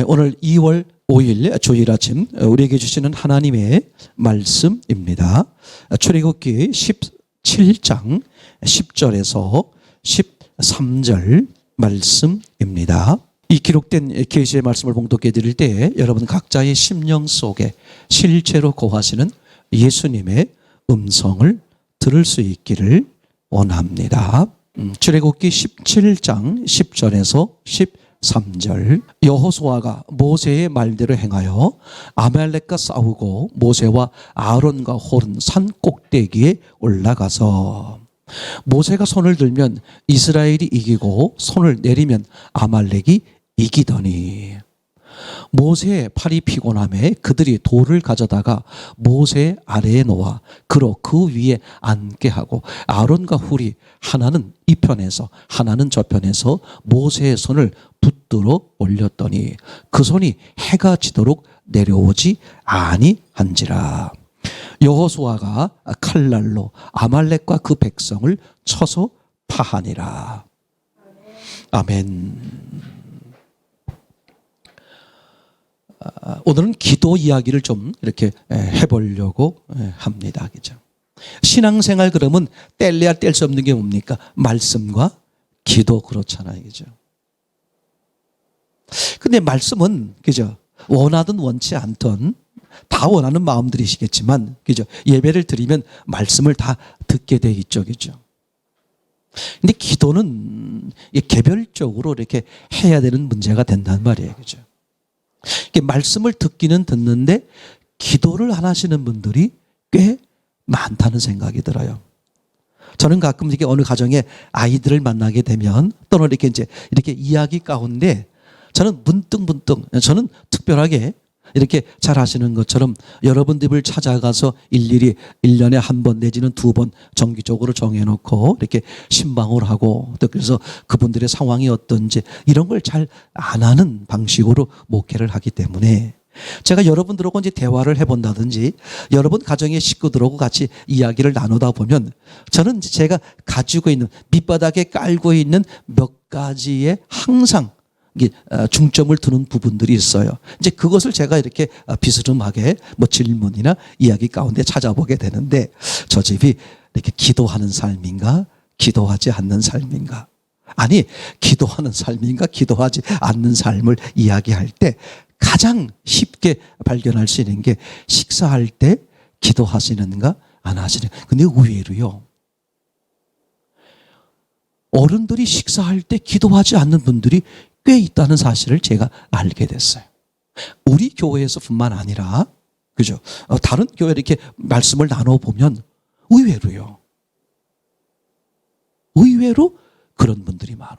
오늘 2월 5일 주일 아침 우리에게 주시는 하나님의 말씀입니다. 출애굽기 17장 10절에서 13절 말씀입니다. 이 기록된 계시의 말씀을 봉독해 드릴 때 여러분 각자의 심령 속에 실제로 거하시는 예수님의 음성을 들을 수 있기를 원합니다. 출애굽기 17장 10절에서 13절. 여호수아가 모세의 말대로 행하여 아말렉과 싸우고 모세와 아론과 홀은 산 꼭대기에 올라가서 모세가 손을 들면 이스라엘이 이기고 손을 내리면 아말렉이 이기더니 모세의 팔이 피곤함에 그들이 돌을 가져다가 모세 아래에 놓아 그로 그 위에 앉게 하고 아론과 훌이 하나는 이 편에서 하나는 저 편에서 모세의 손을 붙들어 올렸더니 그 손이 해가 지도록 내려오지 아니한지라. 여호수아가 칼날로 아말렉과 그 백성을 쳐서 파하니라. 아멘. 오늘은 기도 이야기를 좀 이렇게 해보려고 합니다. 그죠? 신앙생활 그러면 뗄래야 뗄 수 없는 게 뭡니까? 말씀과 기도 그렇잖아요. 그죠? 근데 말씀은, 그죠? 원하든 원치 않든 다 원하는 마음들이시겠지만, 그죠? 예배를 드리면 말씀을 다 듣게 돼 있죠. 그죠? 근데 기도는 개별적으로 이렇게 해야 되는 문제가 된단 말이에요. 그죠? 말씀을 듣기는 듣는데 기도를 안 하시는 분들이 꽤 많다는 생각이 들어요. 저는 가끔 이렇게 어느 가정에 아이들을 만나게 되면 또는 이렇게 이야기 가운데 저는 문득 저는 특별하게 이렇게 잘 하시는 것처럼 여러분들을 찾아가서 일일이 1년에 한 번 내지는 2번 정기적으로 정해놓고 이렇게 신방을 하고 또 그래서 그분들의 상황이 어떤지 이런 걸 잘 안 하는 방식으로 목회를 하기 때문에 제가 여러분들하고 이제 대화를 해본다든지 여러분 가정의 식구들하고 같이 이야기를 나누다 보면 저는 제가 가지고 있는 밑바닥에 깔고 있는 몇 가지의 항상 중점을 두는 부분들이 있어요. 이제 그것을 제가 이렇게 비스름하게 질문이나 이야기 가운데 찾아보게 되는데 저 집이 이렇게 기도하는 삶인가? 기도하지 않는 삶인가? 아니, 기도하는 삶인가? 기도하지 않는 삶을 이야기할 때 가장 쉽게 발견할 수 있는 게 식사할 때 기도하시는가? 안 하시는가? 근데 의외로요. 어른들이 식사할 때 기도하지 않는 분들이 꽤 있다는 사실을 제가 알게 됐어요. 우리 교회에서뿐만 아니라, 그죠? 다른 교회 이렇게 말씀을 나눠보면 의외로요. 의외로 그런 분들이 많아.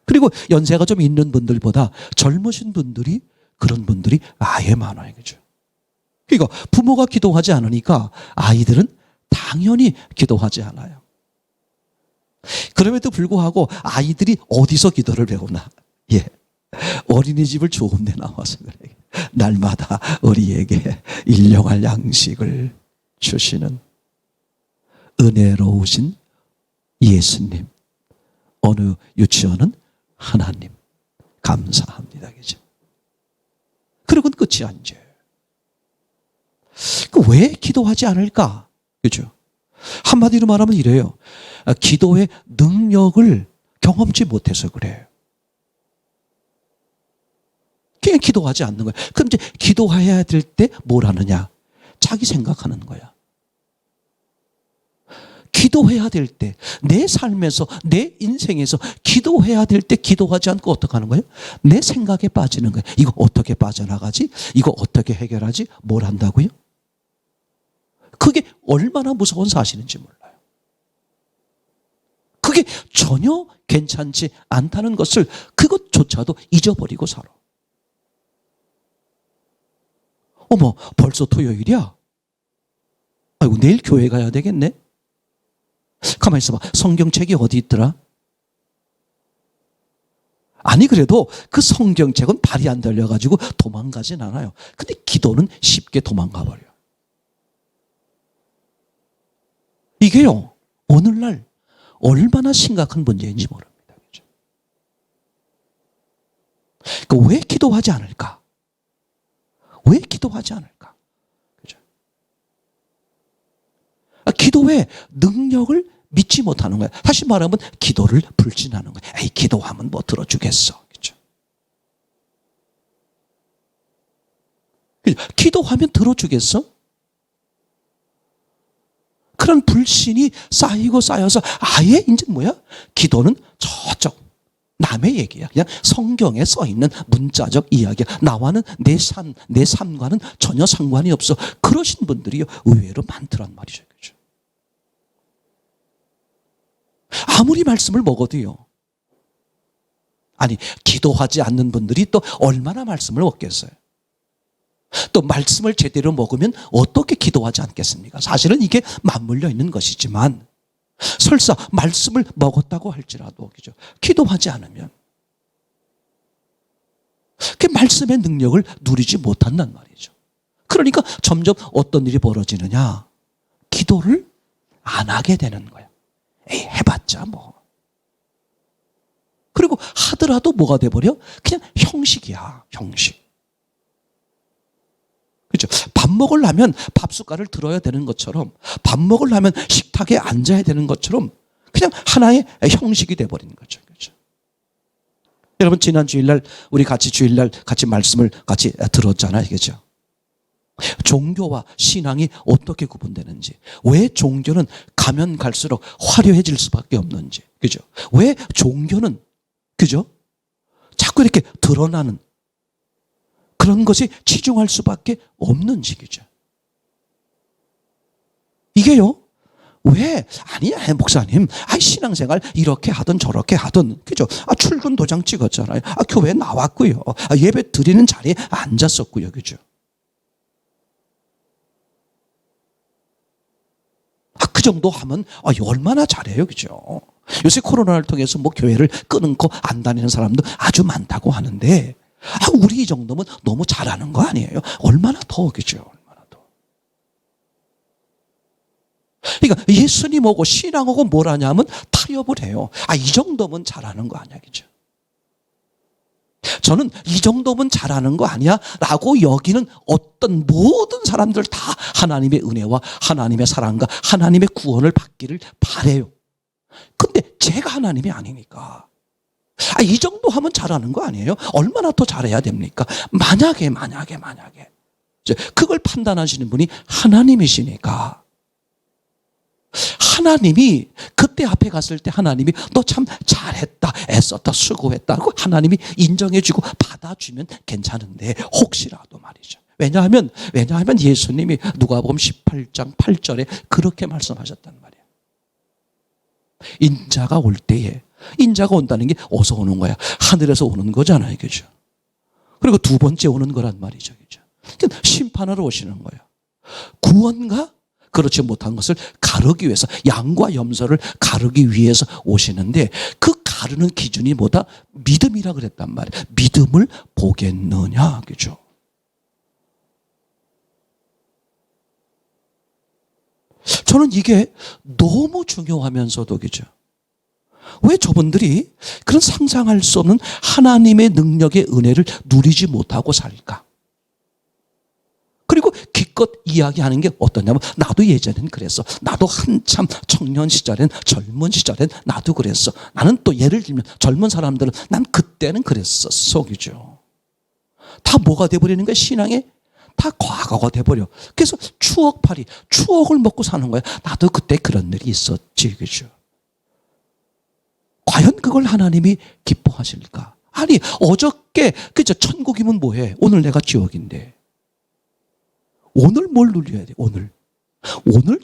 그리고 연세가 좀 있는 분들보다 젊으신 분들이 그런 분들이 아예 많아요. 그죠? 그러니까 부모가 기도하지 않으니까 아이들은 당연히 기도하지 않아요. 그럼에도 불구하고 아이들이 어디서 기도를 배우나? 예. 어린이집을 좋은 데 나와서 그래. 날마다 우리에게 일용할 양식을 주시는 은혜로우신 예수님. 어느 유치원은 하나님. 감사합니다. 그죠? 그러고는 끝이 아니죠. 왜 기도하지 않을까? 그죠? 한마디로 말하면 이래요. 기도의 능력을 경험치 못해서 그래요. 그냥 기도하지 않는 거야. 그럼 이제 기도해야 될 때 뭘 하느냐? 자기 생각하는 거야. 기도해야 될 때, 내 삶에서, 내 인생에서 기도해야 될 때 기도하지 않고 어떻게 하는 거예요? 내 생각에 빠지는 거예요. 이거 어떻게 빠져나가지? 이거 어떻게 해결하지? 뭘 한다고요? 그게 얼마나 무서운 사실인지 몰라요. 그게 전혀 괜찮지 않다는 것을 그것조차도 잊어버리고 살아. 어머, 벌써 토요일이야? 아이고, 내일 교회 가야 되겠네? 가만히 있어봐. 성경책이 어디 있더라? 아니, 그래도 그 성경책은 발이 안 달려가지고 도망가진 않아요. 근데 기도는 쉽게 도망가 버려. 이게요, 오늘날 얼마나 심각한 문제인지 모릅니다. 왜 기도하지 않을까? 왜 기도하지 않을까? 그죠? 기도의 능력을 믿지 못하는 거야. 다시 말하면 기도를 불신하는 거야. 에이, 기도하면 뭐 들어주겠어. 그죠? 기도하면 들어주겠어? 그런 불신이 쌓이고 쌓여서 아예 이제 뭐야? 기도는 저쪽 남의 얘기야. 그냥 성경에 써 있는 문자적 이야기야. 나와는 내 삶과는 전혀 상관이 없어. 그러신 분들이 의외로 많더란 말이죠. 그죠? 아무리 말씀을 먹어도요. 아니, 기도하지 않는 분들이 또 얼마나 말씀을 먹겠어요? 또 말씀을 제대로 먹으면 어떻게 기도하지 않겠습니까? 사실은 이게 맞물려 있는 것이지만 설사 말씀을 먹었다고 할지라도 그죠? 기도하지 않으면 그 말씀의 능력을 누리지 못한단 말이죠. 그러니까 점점 어떤 일이 벌어지느냐? 기도를 안 하게 되는 거야. 에이, 해봤자 뭐. 그리고 하더라도 뭐가 돼버려? 그냥 형식이야, 형식. 그렇죠? 밥 먹으려면 밥숟갈을 들어야 되는 것처럼, 밥 먹으려면 식탁에 앉아야 되는 것처럼 그냥 하나의 형식이 돼버리는 거죠. 그렇죠? 여러분, 지난 주일날 우리 같이 주일날 같이 말씀을 같이 들었잖아요. 그렇죠? 종교와 신앙이 어떻게 구분되는지, 왜 종교는 가면 갈수록 화려해질 수밖에 없는지, 그죠? 왜 종교는, 그죠? 자꾸 이렇게 드러나는 그런 것이 치중할 수밖에 없는지, 그죠? 이게요, 왜, 아니야, 목사님, 신앙생활 이렇게 하든 저렇게 하든, 그죠? 출근 도장 찍었잖아요. 교회 나왔고요. 예배 드리는 자리에 앉았었고요. 그죠? 그 정도 하면 얼마나 잘해요. 그죠? 요새 코로나를 통해서 뭐 교회를 끊고 안 다니는 사람도 아주 많다고 하는데, 우리 이 정도면 너무 잘하는 거 아니에요? 얼마나 더, 그죠? 얼마나 더. 그러니까 예수님하고 신앙하고 뭘 하냐면 타협을 해요. 이 정도면 잘하는 거 아니야, 그죠? 저는 이 정도면 잘하는 거 아니야? 라고 여기는 어떤 모든 사람들 다 하나님의 은혜와 하나님의 사랑과 하나님의 구원을 받기를 바래요. 근데 제가 하나님이 아니니까. 이 정도 하면 잘하는 거 아니에요? 얼마나 더 잘해야 됩니까? 만약에 그걸 판단하시는 분이 하나님이시니까, 하나님이 그때 앞에 갔을 때 하나님이 너 참 잘했다, 애썼다, 수고했다고 하나님이 인정해주고 받아주면 괜찮은데, 혹시라도 말이죠. 왜냐하면 예수님이 누가복음 18장 8절에 그렇게 말씀하셨단 말이에요. 인자가 올 때에, 인자가 온다는 게 어디서 오는 거야? 하늘에서 오는 거잖아요. 그죠? 그리고 두 번째 오는 거란 말이죠. 그죠? 심판하러 오시는 거예요. 구원과 그렇지 못한 것을 가르기 위해서, 양과 염소를 가르기 위해서 오시는데, 그 가르는 기준이 뭐다? 믿음이라 그랬단 말이에요. 믿음을 보겠느냐. 그죠? 저는 이게 너무 중요하면서도, 그죠? 왜 저분들이 그런 상상할 수 없는 하나님의 능력의 은혜를 누리지 못하고 살까? 그리고 기껏 이야기하는 게 어떠냐면, 나도 예전엔 그랬어. 나도 한참 청년 시절엔, 젊은 시절엔 나도 그랬어. 나는 또 예를 들면 젊은 사람들은 난 그때는 그랬었어. 그죠? 다 뭐가 돼버리는 거야? 신앙에 다 과거가 돼버려. 그래서 추억을 먹고 사는 거야. 나도 그때 그런 일이 있었지. 그죠? 과연 그걸 하나님이 기뻐하실까? 아니, 어저께, 그죠? 천국이면 뭐해? 오늘 내가 지옥인데. 오늘 뭘 누려야 돼? 오늘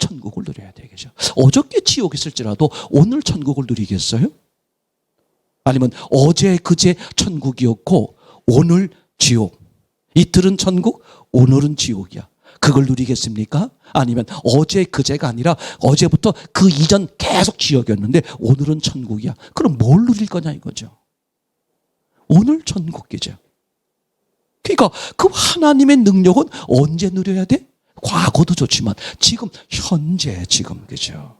천국을 누려야 돼. 그죠? 어저께 지옥 있을지라도 오늘 천국을 누리겠어요? 아니면 어제 그제 천국이었고 오늘 지옥, 이틀은 천국, 오늘은 지옥이야. 그걸 누리겠습니까? 아니면 어제 그제가 아니라 어제부터 그 이전 계속 지옥이었는데 오늘은 천국이야. 그럼 뭘 누릴 거냐 이거죠. 오늘 천국이죠. 그러니까 그 하나님의 능력은 언제 누려야 돼? 과거도 좋지만 지금, 현재, 지금. 그죠?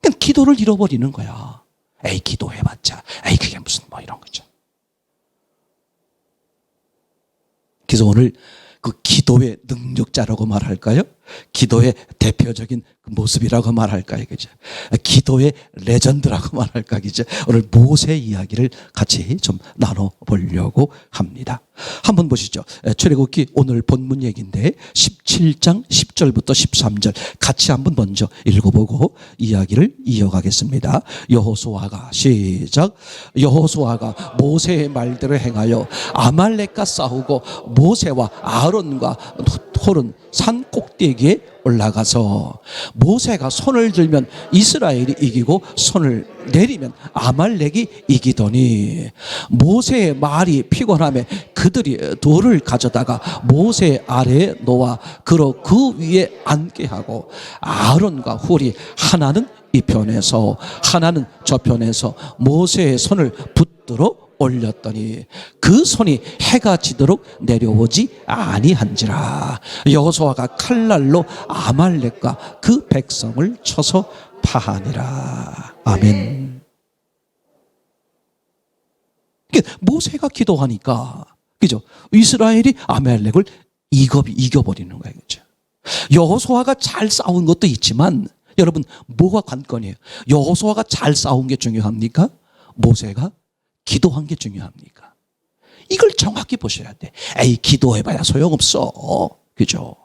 그러니까 기도를 잃어버리는 거야. 에이, 기도해봤자. 에이, 그게 무슨 뭐 이런 거죠. 그래서 오늘 그 기도의 능력자라고 말할까요? 기도의 대표적인 모습이라고 말할까요? 그죠? 기도의 레전드라고 말할까? 그죠? 오늘 모세 이야기를 같이 좀 나눠보려고 합니다. 한번 보시죠. 출애굽기 오늘 본문 얘기인데 17장 10절부터 13절 같이 한번 먼저 읽어보고 이야기를 이어가겠습니다. 여호수아가 시작. 여호수아가 모세의 말대로 행하여 아말렉과 싸우고 모세와 아론과 홀은 산 꼭대기에 올라가서 모세가 손을 들면 이스라엘이 이기고 손을 내리면 아말렉이 이기더니 모세의 말이 피곤하며 그들이 돌을 가져다가 모세 아래에 놓아 그로 그 위에 앉게 하고 아론과 훌이 하나는 이 편에서 하나는 저 편에서 모세의 손을 붙들어 올렸더니 그 손이 해가 지도록 내려오지 아니한지라. 여호수아가 칼날로 아말렉과 그 백성을 쳐서 파하니라. 아멘. 모세가 기도하니까, 그죠? 이스라엘이 아말렉을 이겨버리는 거예요, 그죠? 여호수아가 잘 싸운 것도 있지만, 여러분 뭐가 관건이에요? 여호수아가 잘 싸운 게 중요합니까? 모세가 기도한 게 중요합니까? 이걸 정확히 보셔야 돼. 에이, 기도해봐야 소용없어. 그죠?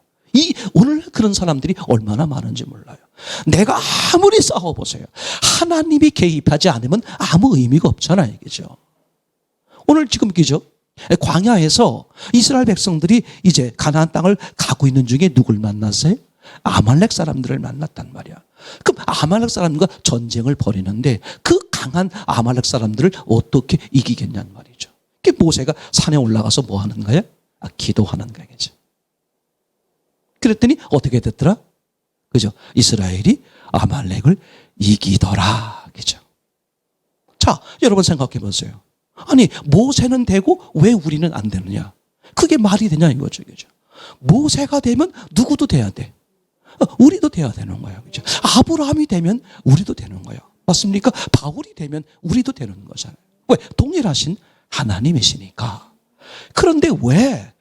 오늘 그런 사람들이 얼마나 많은지 몰라요. 내가 아무리 싸워보세요. 하나님이 개입하지 않으면 아무 의미가 없잖아요. 그죠? 오늘 지금 그죠? 광야에서 이스라엘 백성들이 이제 가나안 땅을 가고 있는 중에 누굴 만났어요? 아말렉 사람들을 만났단 말이야. 그럼 아말렉 사람들과 전쟁을 벌이는데 그 강한 아말렉 사람들을 어떻게 이기겠냐는 말이죠. 그 모세가 산에 올라가서 뭐 하는 거야? 기도하는 거겠죠. 그랬더니 어떻게 됐더라? 그죠? 이스라엘이 아말렉을 이기더라. 그죠? 자, 여러분 생각해 보세요. 아니, 모세는 되고 왜 우리는 안 되느냐? 그게 말이 되냐 이거죠. 그죠? 모세가 되면 누구도 돼야 돼. 우리도 돼야 되는 거예요. 그죠? 아브라함이 되면 우리도 되는 거예요. 맞습니까? 바울이 되면 우리도 되는 거잖아요. 왜? 동일하신 하나님이시니까. 그런데 왜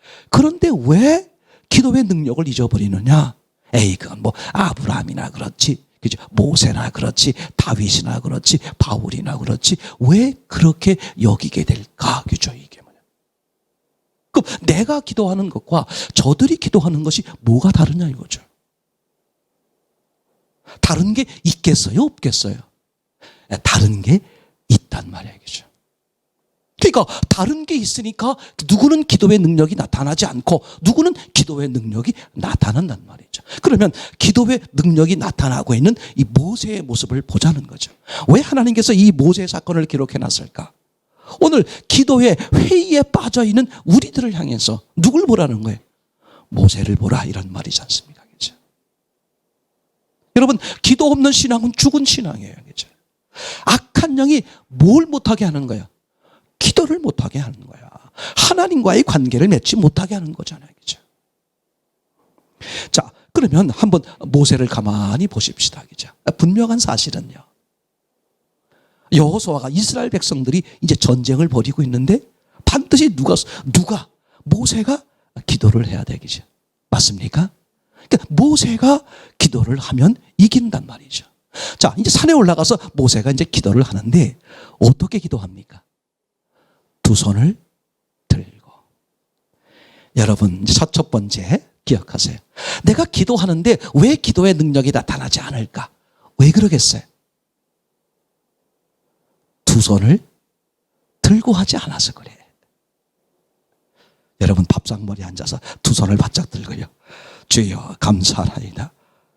기도의 능력을 잊어버리느냐? 에이, 그건 뭐 아브라함이나 그렇지, 그죠? 모세나 그렇지, 다윗이나 그렇지, 바울이나 그렇지, 왜 그렇게 여기게 될까? 그죠? 이게 뭐냐? 그럼 내가 기도하는 것과 저들이 기도하는 것이 뭐가 다르냐 이거죠. 다른 게 있겠어요? 없겠어요? 다른 게 있단 말이에요. 그죠? 그러니까 다른 게 있으니까 누구는 기도의 능력이 나타나지 않고 누구는 기도의 능력이 나타난단 말이죠. 그러면 기도의 능력이 나타나고 있는 이 모세의 모습을 보자는 거죠. 왜 하나님께서 이 모세 사건을 기록해 놨을까? 오늘 기도의 회의에 빠져 있는 우리들을 향해서 누굴 보라는 거예요? 모세를 보라 이런 말이지 않습니까? 그죠? 여러분, 기도 없는 신앙은 죽은 신앙이에요. 그죠? 악한 영이 뭘 못하게 하는 거야? 기도를 못하게 하는 거야. 하나님과의 관계를 맺지 못하게 하는 거잖아요. 그죠? 자, 그러면 한번 모세를 가만히 보십시다. 그죠? 분명한 사실은요. 여호수아가 이스라엘 백성들이 이제 전쟁을 벌이고 있는데 반드시 모세가 기도를 해야 되겠죠. 맞습니까? 그러니까 모세가 기도를 하면 이긴단 말이죠. 자, 이제 산에 올라가서 모세가 이제 기도를 하는데 어떻게 기도합니까? 두 손을 들고. 여러분, 이제 첫 번째 기억하세요. 내가 기도하는데 왜 기도의 능력이 나타나지 않을까? 왜 그러겠어요? 두 손을 들고 하지 않아서 그래. 여러분, 밥상머리에 앉아서 두 손을 바짝 들고요. 주여 감사하나이다.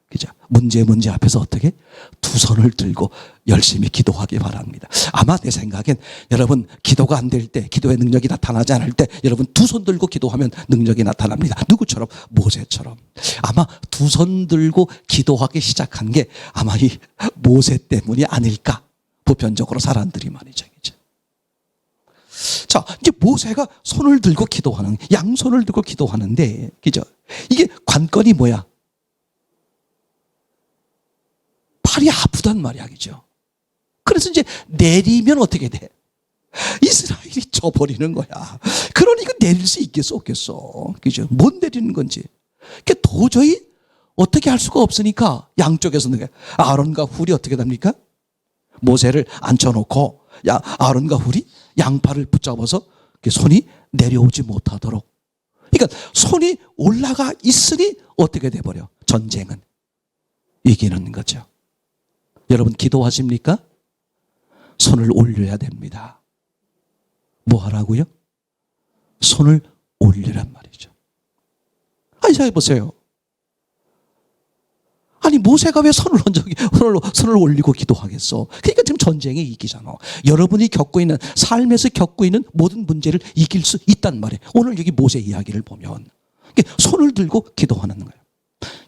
그죠? 문제 앞에서 어떻게? 두 손을 들고 열심히 기도하기 바랍니다. 아마 내 생각엔 여러분 기도가 안 될 때, 기도의 능력이 나타나지 않을 때 여러분 두 손 들고 기도하면 능력이 나타납니다. 누구처럼? 모세처럼. 아마 두 손 들고 기도하기 시작한 게 아마 이 모세 때문이 아닐까. 보편적으로 사람들이 말이죠. 그죠? 자, 이제 모세가 손을 들고 기도하는, 양손을 들고 기도하는데, 그죠? 이게 관건이 뭐야? 팔이 아프단 말이야, 그죠? 그래서 이제 내리면 어떻게 돼? 이스라엘이 져버리는 거야. 그러니까 내릴 수 있겠어 없겠어? 그죠? 못 내리는 건지. 그러니까 도저히 어떻게 할 수가 없으니까 양쪽에서는 아론과 훌이 어떻게 됩니까? 모세를 앉혀놓고 아론과 훌이 양팔을 붙잡아서 손이 내려오지 못하도록. 그러니까 손이 올라가 있으니 어떻게 돼버려? 전쟁은 이기는 거죠. 여러분 기도하십니까? 손을 올려야 됩니다. 뭐 하라고요? 손을 올리란 말이죠. 아니, 잘 보세요. 아니, 모세가 왜 손을 올리고 기도하겠어? 그러니까 지금 전쟁에 이기잖아. 여러분이 겪고 있는, 삶에서 겪고 있는 모든 문제를 이길 수 있단 말이에요. 오늘 여기 모세 이야기를 보면. 손을 들고 기도하는 거예요.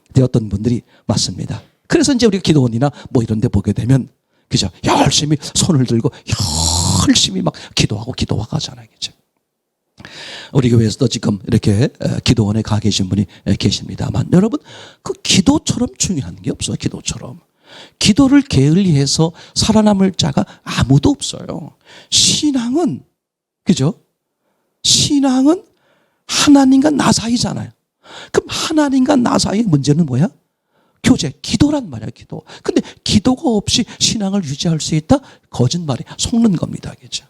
근데 어떤 분들이 맞습니다. 그래서 이제 우리가 기도원이나 뭐 이런 데 보게 되면, 그죠? 열심히 손을 들고 열심히 막 기도하고 하잖아요. 그죠? 우리 교회에서도 지금 이렇게 기도원에 가 계신 분이 계십니다만, 여러분, 그 기도처럼 중요한 게 없어요. 기도처럼. 기도를 게을리해서 살아남을 자가 아무도 없어요. 신앙은, 그죠? 신앙은 하나님과 나 사이잖아요. 그럼 하나님과 나 사이의 문제는 뭐야? 교제, 기도란 말이야, 기도. 근데 기도가 없이 신앙을 유지할 수 있다? 거짓말이야. 속는 겁니다. 그죠?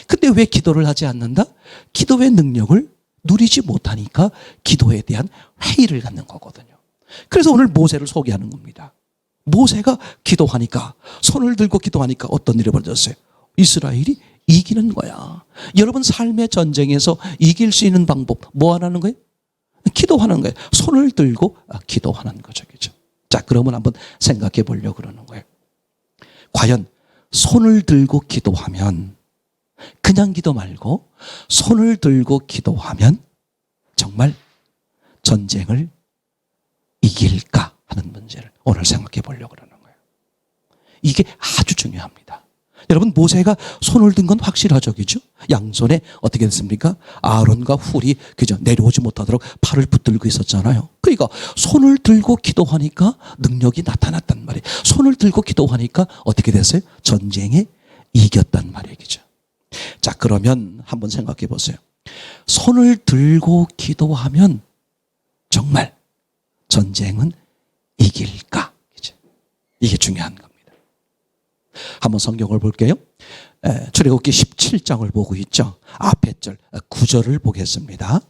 근데 왜 기도를 하지 않는다? 기도의 능력을 누리지 못하니까 기도에 대한 회의를 갖는 거거든요. 그래서 오늘 모세를 소개하는 겁니다. 모세가 기도하니까, 손을 들고 기도하니까 어떤 일이 벌어졌어요? 이스라엘이 이기는 거야. 여러분 삶의 전쟁에서 이길 수 있는 방법 뭐 하는 거예요? 기도하는 거예요. 손을 들고 기도하는 거죠. 그죠? 자, 그러면 한번 생각해 보려고 그러는 거예요. 과연 손을 들고 기도하면, 그냥 기도 말고 손을 들고 기도하면 정말 전쟁을 이길까 하는 문제를 오늘 생각해 보려고 그러는 거예요. 이게 아주 중요합니다. 여러분, 모세가 손을 든 건 확실하죠. 그죠? 양손에 어떻게 됐습니까? 아론과 훌이, 그죠? 내려오지 못하도록 팔을 붙들고 있었잖아요. 그러니까 손을 들고 기도하니까 능력이 나타났단 말이에요. 손을 들고 기도하니까 어떻게 됐어요? 전쟁에 이겼단 말이에요. 그죠? 자, 그러면 한번 생각해 보세요. 손을 들고 기도하면 정말 전쟁은 이길까? 그죠? 이게 중요한 겁니다. 한번 성경을 볼게요. 출애굽기 17장을 보고 있죠. 앞에 절 9절을 보겠습니다.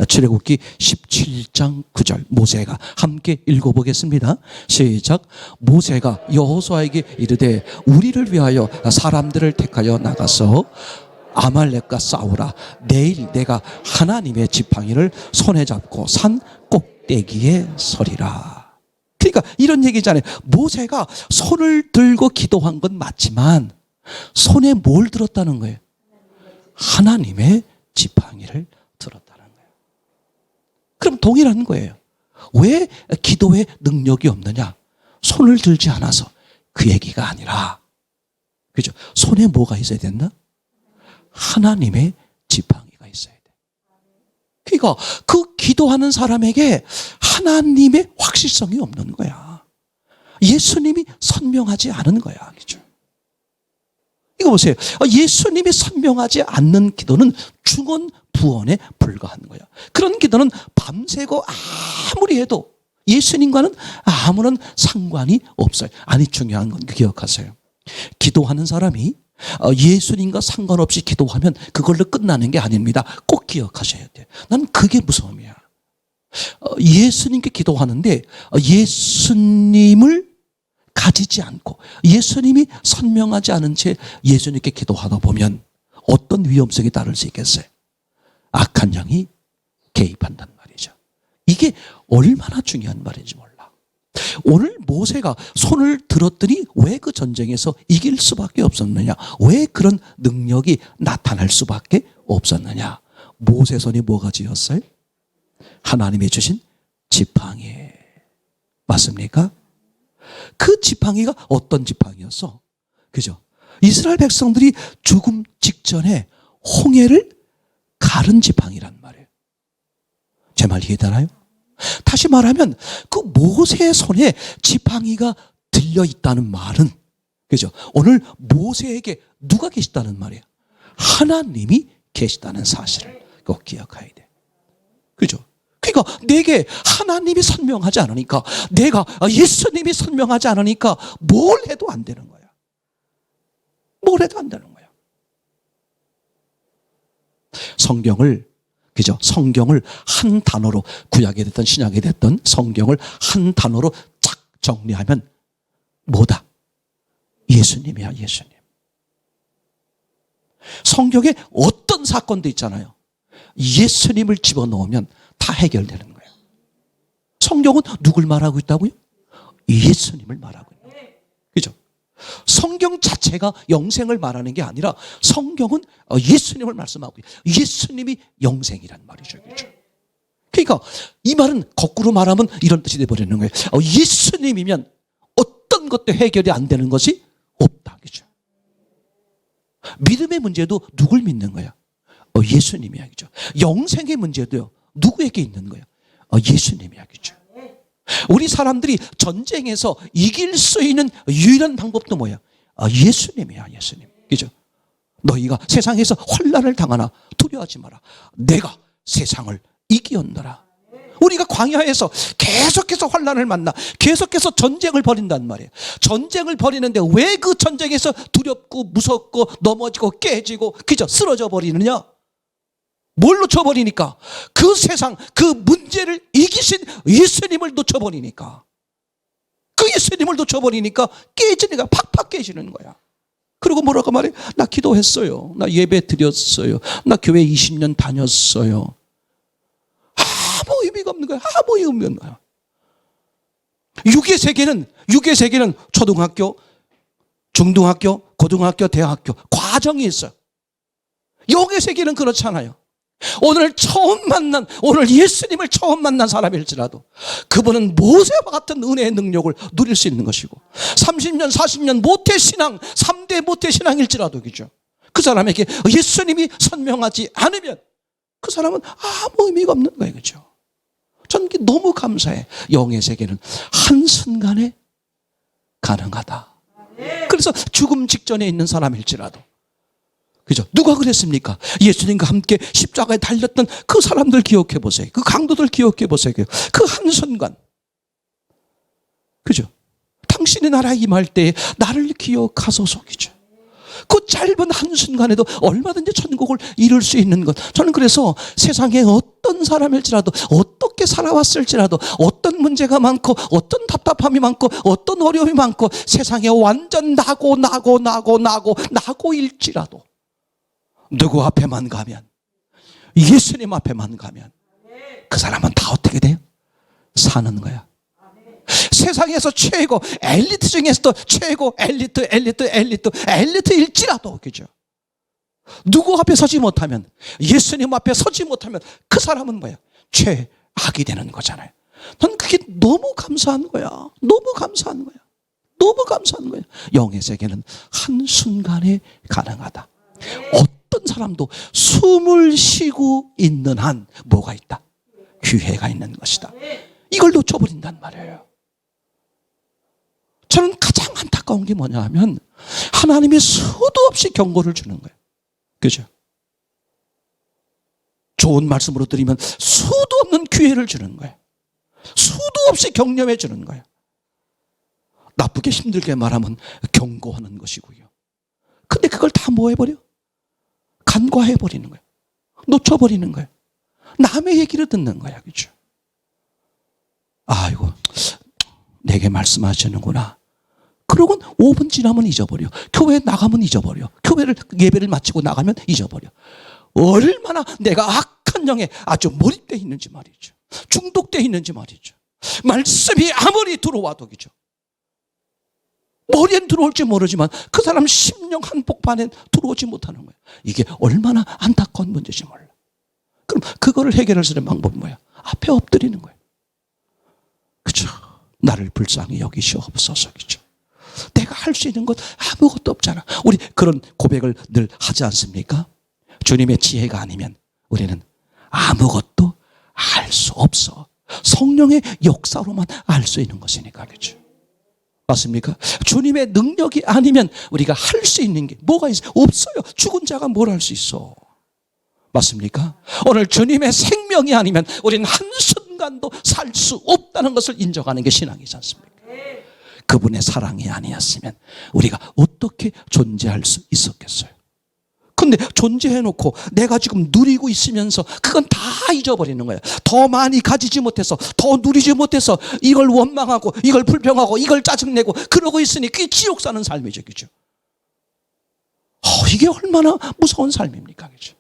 출애굽기 17장 9절 모세가 함께 읽어보겠습니다. 시작. 모세가 여호수아에게 이르되 우리를 위하여 사람들을 택하여 나가서 아말렉과 싸우라. 내일 내가 하나님의 지팡이를 손에 잡고 산 꼭대기에 서리라. 그러니까 이런 얘기잖아요. 모세가 손을 들고 기도한 건 맞지만 손에 뭘 들었다는 거예요? 하나님의 지팡이를 들었다는 거예요. 그럼 동일한 거예요. 왜 기도에 능력이 없느냐? 손을 들지 않아서 그 얘기가 아니라, 그죠? 손에 뭐가 있어야 된다? 하나님의 지팡이가 있어야 돼. 그러니까 그 기도하는 사람에게 하나님의 확실성이 없는 거야. 예수님이 선명하지 않은 거야. 그죠? 이거 보세요. 예수님이 선명하지 않는 기도는 중언부언에 불과한 거야. 그런 기도는 밤새고 아무리 해도 예수님과는 아무런 상관이 없어요. 아니, 중요한 건 기억하세요. 기도하는 사람이 예수님과 상관없이 기도하면 그걸로 끝나는 게 아닙니다. 꼭 기억하셔야 돼요. 난 그게 무서움이야. 예수님께 기도하는데 예수님을 가지지 않고 예수님이 선명하지 않은 채 예수님께 기도하다 보면 어떤 위험성이 따를 수 있겠어요? 악한 영이 개입한단 말이죠. 이게 얼마나 중요한 말인지 몰라. 오늘 모세가 손을 들었더니 왜 그 전쟁에서 이길 수밖에 없었느냐? 왜 그런 능력이 나타날 수밖에 없었느냐? 모세 손이 뭐가 쥐었어요? 하나님이 주신 지팡이. 맞습니까? 그 지팡이가 어떤 지팡이였어? 그죠? 이스라엘 백성들이 죽음 직전에 홍해를 가른 지팡이란 말이에요. 제 말 이해되나요? 다시 말하면 그 모세의 손에 지팡이가 들려 있다는 말은, 그죠? 오늘 모세에게 누가 계시다는 말이에요? 하나님이 계시다는 사실을 꼭 기억해야 돼. 그죠? 그러니까 내게 하나님이 선명하지 않으니까, 내가 예수님이 선명하지 않으니까 뭘 해도 안 되는 거야. 뭘 해도 안 되는 거야. 성경을, 그죠? 성경을 한 단어로, 구약이 됐든 신약이 됐든 성경을 한 단어로 쫙 정리하면 뭐다? 예수님이야, 예수님. 성경에 어떤 사건도 있잖아요. 예수님을 집어넣으면 다 해결되는 거예요. 성경은 누굴 말하고 있다고요? 예수님을 말하고 있는 거예요. 그죠? 성경 자체가 영생을 말하는 게 아니라 성경은 예수님을 말씀하고 있어요. 예수님이 영생이란 말이죠. 그죠? 그러니까 이 말은 거꾸로 말하면 이런 뜻이 되어버리는 거예요. 예수님이면 어떤 것도 해결이 안 되는 것이 없다. 그죠? 믿음의 문제도 누굴 믿는 거야? 예수님이야. 그죠? 영생의 문제도요. 누구에게 있는 거예요? 예수님이야. 그죠? 우리 사람들이 전쟁에서 이길 수 있는 유일한 방법도 뭐야? 예수님이야. 예수님. 그죠? 너희가 세상에서 환난을 당하나 두려워하지 마라. 내가 세상을 이기었노라. 우리가 광야에서 계속해서 환난을 만나 계속해서 전쟁을 벌인단 말이에요. 전쟁을 벌이는데 왜 그 전쟁에서 두렵고 무섭고 넘어지고 깨지고 그저 쓰러져 버리느냐? 뭘 놓쳐버리니까? 그 세상 그 문제를 이기신 예수님을 놓쳐버리니까. 그 예수님을 놓쳐버리니까 깨지니까 팍팍 깨지는 거야. 그리고 뭐라고 말해? 나 기도했어요. 나 예배 드렸어요. 나 교회 20년 다녔어요. 아무 의미가 없는 거야. 아무 의미 없는 거야. 육의 세계는 초등학교, 중등학교, 고등학교, 대학교 과정이 있어요. 영의 세계는 그렇잖아요. 오늘 예수님을 처음 만난 사람일지라도 그분은 모세와 같은 은혜의 능력을 누릴 수 있는 것이고 30년, 40년 모태신앙, 3대 모태신앙일지라도 그죠? 그 사람에게 예수님이 선명하지 않으면 그 사람은 아무 의미가 없는 거예요. 그죠? 저는 너무 감사해. 영의 세계는 한순간에 가능하다. 그래서 죽음 직전에 있는 사람일지라도 그죠? 누가 그랬습니까? 예수님과 함께 십자가에 달렸던 그 사람들 기억해 보세요. 그 강도들 기억해 보세요. 그 한순간. 그죠? 당신의 나라에 임할 때에 나를 기억하소서. 그죠? 그 짧은 한순간에도 얼마든지 천국을 이룰 수 있는 것. 저는 그래서 세상에 어떤 사람일지라도 어떻게 살아왔을지라도 어떤 문제가 많고 어떤 답답함이 많고 어떤 어려움이 많고 세상에 완전 나고일지라도 누구 앞에만 가면 예수님 앞에만 가면 그 사람은 다 어떻게 돼요? 사는 거야. 세상에서 최고 엘리트 중에서도 최고 엘리트일지라도 그죠? 누구 앞에 서지 못하면 예수님 앞에 서지 못하면 그 사람은 뭐야? 최악이 되는 거잖아요. 난 그게 너무 감사한 거야. 너무 감사한 거야. 너무 감사한 거야. 영의 세계는 한순간에 가능하다. 어떤 사람도 숨을 쉬고 있는 한 뭐가 있다? 기회가 있는 것이다. 이걸 놓쳐버린단 말이에요. 저는 가장 안타까운 게 뭐냐 하면 하나님이 수도 없이 경고를 주는 거예요. 그죠? 좋은 말씀으로 드리면 수도 없는 기회를 주는 거예요. 수도 없이 격려해 주는 거예요. 나쁘게 힘들게 말하면 경고하는 것이고요. 근데 그걸 다 뭐 해버려? 간과해버리는 거예요. 놓쳐버리는 거예요. 남의 얘기를 듣는 거야. 그죠? 아이고, 내게 말씀하시는구나. 그러고 5분 지나면 잊어버려. 교회 나가면 잊어버려. 예배를 마치고 나가면 잊어버려. 얼마나 내가 악한 영에 아주 몰입되어 있는지 말이죠. 중독되어 있는지 말이죠. 말씀이 아무리 들어와도 그죠? 머리엔 들어올지 모르지만 그 사람 심령 한복판엔 들어오지 못하는 거예요. 이게 얼마나 안타까운 문제인지 몰라. 그럼 그거를 해결할 수 있는 방법은 뭐야? 앞에 엎드리는 거예요. 그죠? 나를 불쌍히 여기시옵소서. 그죠? 내가 할 수 있는 것 아무것도 없잖아. 우리 그런 고백을 늘 하지 않습니까? 주님의 지혜가 아니면 우리는 아무것도 알 수 없어. 성령의 역사로만 알 수 있는 것이니까. 그죠? 맞습니까? 주님의 능력이 아니면 우리가 할 수 있는 게 뭐가 있어요? 없어요. 죽은 자가 뭘 할 수 있어? 맞습니까? 오늘 주님의 생명이 아니면 우리는 한순간도 살 수 없다는 것을 인정하는 게 신앙이지 않습니까? 그분의 사랑이 아니었으면 우리가 어떻게 존재할 수 있었겠어요? 근데 존재해놓고 내가 지금 누리고 있으면서 그건 다 잊어버리는 거예요. 더 많이 가지지 못해서, 더 누리지 못해서 이걸 원망하고 이걸 불평하고 이걸 짜증내고 그러고 있으니 그게 지옥 사는 삶이죠. 그죠? 이게 얼마나 무서운 삶입니까? 그죠?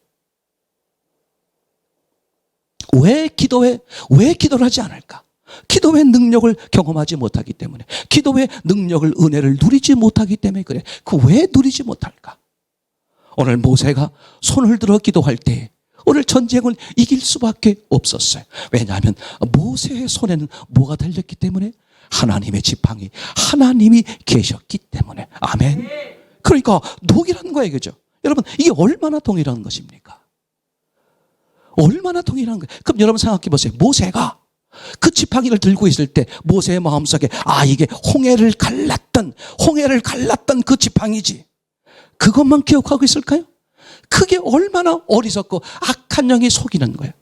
왜 기도를 하지 않을까? 기도의 능력을 경험하지 못하기 때문에, 기도의 능력을, 은혜를 누리지 못하기 때문에 그래. 그 왜 누리지 못할까? 오늘 모세가 손을 들어 기도할 때 오늘 전쟁을 이길 수밖에 없었어요. 왜냐하면 모세의 손에는 뭐가 달렸기 때문에? 하나님의 지팡이, 하나님이 계셨기 때문에. 아멘. 그러니까 동일한 거예요. 그죠? 여러분, 이게 얼마나 동일한 것입니까? 얼마나 동일한 거예요. 그럼 여러분 생각해 보세요. 모세가 그 지팡이를 들고 있을 때 모세의 마음속에 이게 홍해를 갈랐던 그 지팡이지, 그것만 기억하고 있을까요? 그게 얼마나 어리석고 악한 영이 속이는 거예요.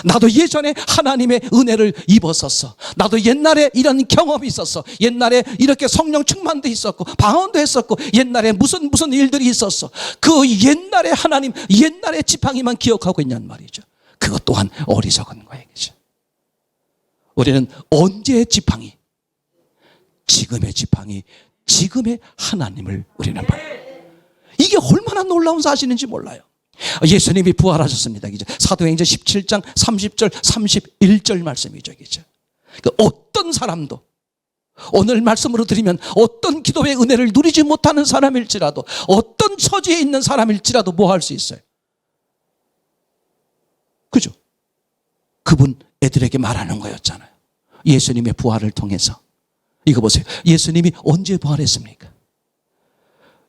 나도 예전에 하나님의 은혜를 입었었어. 나도 옛날에 이런 경험이 있었어. 옛날에 이렇게 성령 충만도 있었고 방언도 했었고 옛날에 무슨 일들이 있었어. 그 옛날에 하나님, 옛날의 지팡이만 기억하고 있냔 말이죠. 그것 또한 어리석은 거예요. 그죠? 우리는 언제의 지팡이? 지금의 지팡이, 지금의 하나님을 우리는 봐요. 이게 얼마나 놀라운 사실인지 몰라요. 예수님이 부활하셨습니다. 사도행전 17장 30절 31절 말씀이죠. 어떤 사람도 오늘 말씀으로 드리면 어떤 기도의 은혜를 누리지 못하는 사람일지라도, 어떤 처지에 있는 사람일지라도 뭐 할 수 있어요? 그죠? 그분 애들에게 말하는 거였잖아요. 예수님의 부활을 통해서. 이거 보세요. 예수님이 언제 부활했습니까?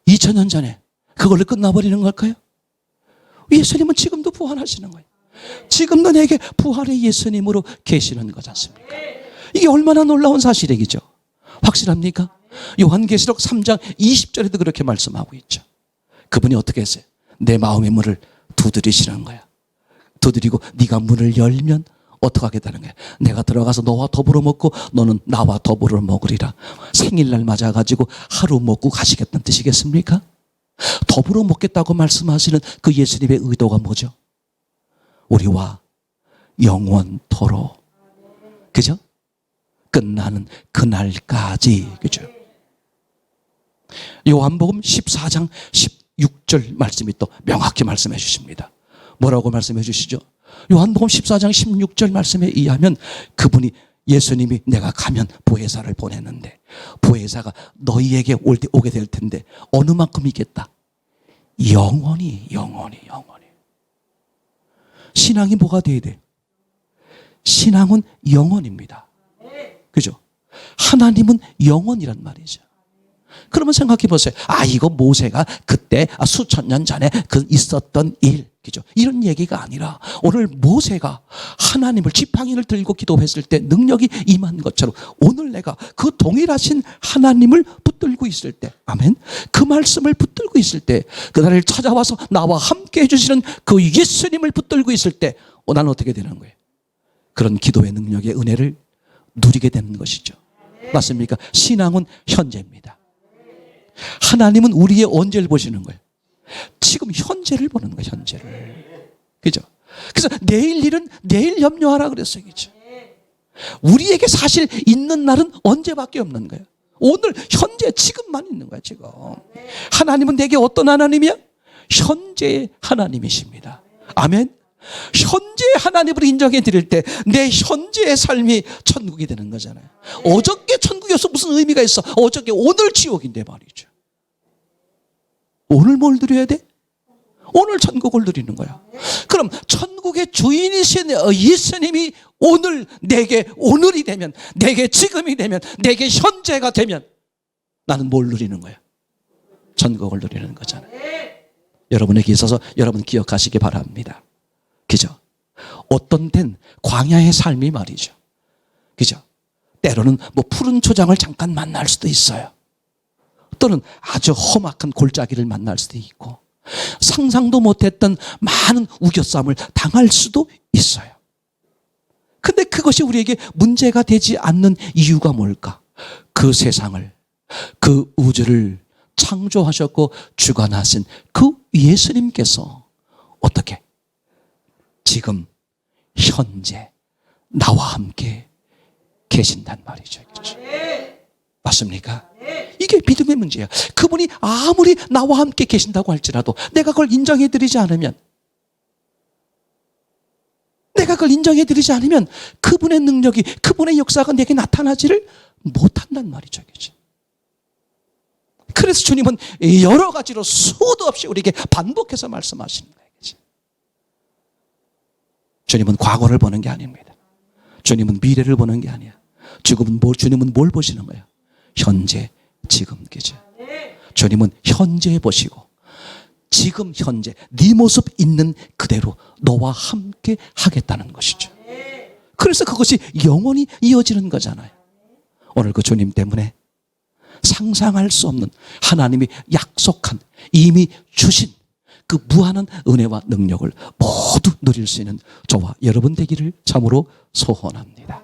2000년 전에. 그걸로 끝나버리는 걸까요? 예수님은 지금도 부활하시는 거예요. 지금도 내게 부활의 예수님으로 계시는 거지 않습니까? 이게 얼마나 놀라운 사실이죠. 확실합니까? 요한계시록 3장 20절에도 그렇게 말씀하고 있죠. 그분이 어떻게 했어요? 내 마음의 문을 두드리시는 거야. 두드리고 네가 문을 열면 어떻게 하겠다는 거야? 내가 들어가서 너와 더불어 먹고 너는 나와 더불어 먹으리라. 생일날 맞아가지고 하루 먹고 가시겠다는 뜻이겠습니까? 더불어 먹겠다고 말씀하시는 그 예수님의 의도가 뭐죠? 우리와 영원토록, 그죠? 끝나는 그날까지. 그죠? 요한복음 14장 16절 말씀이 또 명확히 말씀해 주십니다. 뭐라고 말씀해 주시죠? 요한복음 14장 16절 말씀에 의하면 그분이, 예수님이 내가 가면 보혜사를 보냈는데 보혜사가 너희에게 오게 될 텐데 어느 만큼 있겠다? 영원히. 신앙이 뭐가 돼야 돼? 신앙은 영원입니다. 그죠? 하나님은 영원이란 말이죠. 그러면 생각해 보세요. 이거 모세가 그때 수천 년 전에 있었던 일, 그죠? 이런 얘기가 아니라 오늘 모세가 하나님을, 지팡이를 들고 기도했을 때 능력이 임한 것처럼 오늘 내가 그 동일하신 하나님을 붙들고 있을 때, 아멘, 그 말씀을 붙들고 있을 때, 그날을 찾아와서 나와 함께 해주시는 그 예수님을 붙들고 있을 때 나는 어떻게 되는 거예요? 그런 기도의 능력의 은혜를 누리게 되는 것이죠. 맞습니까? 신앙은 현재입니다. 하나님은 우리의 언제를 보시는 거예요? 지금 현재를 보는 거예요. 현재를. 그죠? 그래서 내일 일은 내일 염려하라 그랬어요. 그죠? 우리에게 사실 있는 날은 언제밖에 없는 거예요. 오늘 현재 지금만 있는 거야. 지금. 하나님은 내게 어떤 하나님이야? 현재의 하나님이십니다. 아멘. 현재의 하나님을 인정해 드릴 때 내 현재의 삶이 천국이 되는 거잖아요. 어저께 천국이어서 무슨 의미가 있어? 어저께, 오늘 지옥인데 말이죠. 오늘 뭘 누려야 돼? 오늘 천국을 누리는 거야. 그럼 천국의 주인이신 예수님이 오늘 내게 오늘이 되면, 내게 지금이 되면, 내게 현재가 되면 나는 뭘 누리는 거야? 천국을 누리는 거잖아요. 여러분에게 있어서 여러분 기억하시기 바랍니다. 그죠? 어떤 때는 광야의 삶이 말이죠. 그죠? 때로는 뭐 푸른 초장을 잠깐 만날 수도 있어요. 또는 아주 험악한 골짜기를 만날 수도 있고, 상상도 못했던 많은 우겨싸움을 당할 수도 있어요. 근데 그것이 우리에게 문제가 되지 않는 이유가 뭘까? 그 세상을, 그 우주를 창조하셨고 주관하신 그 예수님께서 어떻게 지금 현재 나와 함께 계신단 말이죠. 그렇죠? 맞습니까? 이게 믿음의 문제예요. 그분이 아무리 나와 함께 계신다고 할지라도 내가 그걸 인정해드리지 않으면, 그분의 능력이, 그분의 역사가 내게 나타나지를 못한단 말이죠. 그렇죠? 그래서 주님은 여러 가지로 수도 없이 우리에게 반복해서 말씀하시는 거예요. 그렇죠? 주님은 과거를 보는 게 아닙니다. 주님은 미래를 보는 게 아니야. 주님은 뭘 보시는 거예요? 현재, 지금. 그죠? 주님은 현재 보시고 지금 현재 네 모습 있는 그대로 너와 함께 하겠다는 것이죠. 그래서 그것이 영원히 이어지는 거잖아요. 오늘 그 주님 때문에 상상할 수 없는 하나님이 약속한, 이미 주신 그 무한한 은혜와 능력을 모두 누릴 수 있는 저와 여러분 되기를 참으로 소원합니다.